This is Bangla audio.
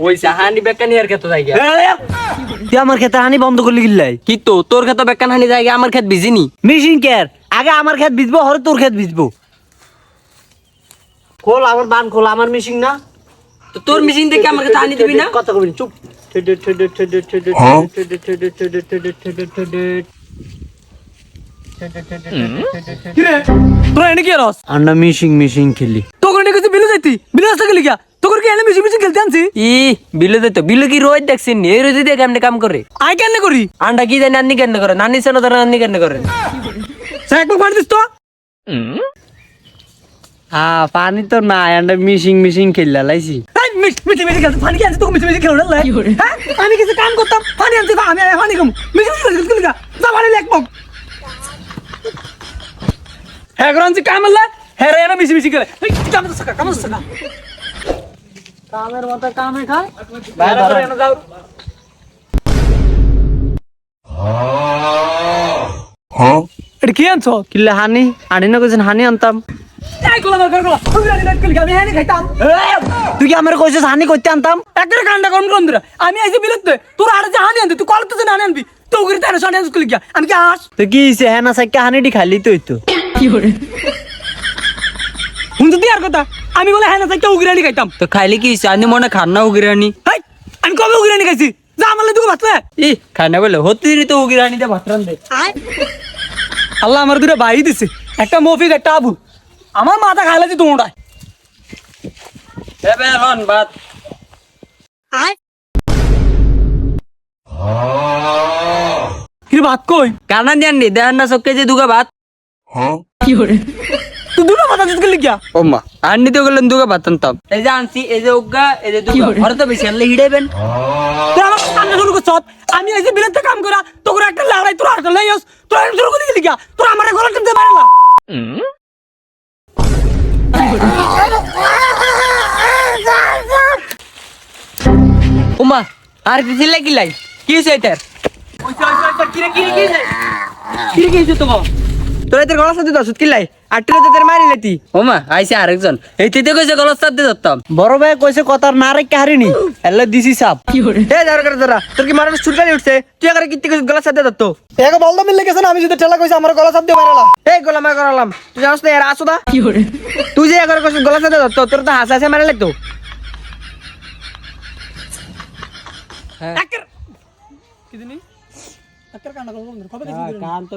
ওই হানি বেকানি আর খেতে যাই তুই আমার ক্ষেত হানি বন্ধ করলি গিল্লাই কি তো তোর খেতে বেকান হানি যাই আমার খেত বিজিনি মেশিন কেয়ার আগে আমার ক্ষেত বিজবো হরে তোর ক্ষেত বিজবো খোল আমার বান খোল আমার মেশিন না তো তোর মেশিন থেকে আমার খেতে হানি দিবি না কথা কবি চুপ তোরা এনে কি রস আমরা মিশিং খেলি তোকে এনে কিছু বিলু যাইতি বিলু আসতে গেলি গা তোকে কি এনে মিশি মিশি খেলতে আনছি ই বিলু দে তো বিলু কি রোজ দেখছিস নি এই রোজ দিয়ে কেমনে কাম করে আই কেন করি আন্ডা কি জানি নানি কেন করে নানি সেনা ধরে নানি কেন করে সে একবার পানি দিস তো পানি তো না আমরা মিশিং খেললা লাইছি এই মিশি মিশি খেলতে পানি কি আনছি তোকে মিশি মিশি খেলো না হ্যাঁ আমি কিছু কাম করতাম পানি আনছি আমি পানি কম মিশি মিশি খেলতে গেলি গা যা পানি লেখ পক হ্যাঁ গরঞ্জি কাম আল্লাহ হ্যাঁ রে মিশি মিশি খেলে এই কাম তো সাকা কামের মতো কামে খায় বাইরে করে এনে যাও এটা কি আনছো কিল্লা হানি আনি না কইছেন হানি আনতাম এই গোলা মার গোলা তুমি আনি রাত গেলি আমি এনে খাইতাম তুই কি আমার কইছিস হানি করতে আনতাম একটা কান্ডা করুন কোন দিরা আমি আইছি বিলতে তোর আড়ে যে হানি আনতে তুই কল তো যে হানি আনবি তো গরি তার সামনে আনছ গেলি আমি কি আস তো কি হইছে হ্যাঁ না সাইকা হানিটি খালি তো হইতো হুন তো আর কথা আমি বলে হ্যাঁ না একটা উগিরানি খাইতাম তো খাইলে কি আনি মনে খান্না উগিরানি হেই আমি কবে উগিরানি খাইছি যা আমালে দুটো ভাতলে ই খানা বলে হতে তো উগিরানি দে ভাতরান দে আল্লাহ আমার দুটো ভাই দিছে একটা মফিজ একটা আবু আমার মাথা খাইলে যে তোমরা এ বে লন বাত কি ভাত কই কানা দিয়ান নি দেন না সবকে যে দুগা ভাত তুই দুটো মাথা দিতে গেলি কিয়া ওমা আন্নি তো গেলেন দুগা ভাত আনতাম এই যে আনছি এই যে উগা এই যে দুগা ঘরে তো বেশি আনলে হিড়াইবেন তুই আমার সামনে শুরু করছ আমি আইছি বিলেতে কাম করা তোর একটা লড়াই তোর হাতে লাইস তোর শুরু করে গেলি কিয়া তোর আমার গলা টিপতে পারে না ওমা আর কি ছিল কি লাই কি হইছে এটার কি কি তো তোর এদের গলা সাথে দছত কি লাই আটরে তোদের মারি লেতি ওমা আইছে আরেকজন এইতে তো কইছে গলা সাথে ধরতাম বড় ভাই কইছে কথার না রে কাহারিনি এল্লা দিছি সাপ এ যার করে তোরা তোর কি মারার চুলকানি উঠছে তুই আগে কিত্তি কইছিস গলা সাথে ধরতো এগো বলদা মিললে গেছে না আমি যদি ঠেলা কইছি আমার গলা চাপ দিয়ে মারালা এই গলা মার করালাম তুই জানোস না এর আসোদা তুই যে আগে কইছিস গলা সাথে ধরতো তোর তো হাসা হাসা মারা লাগতো কি জানি একটা কান্না করব কবে কান তো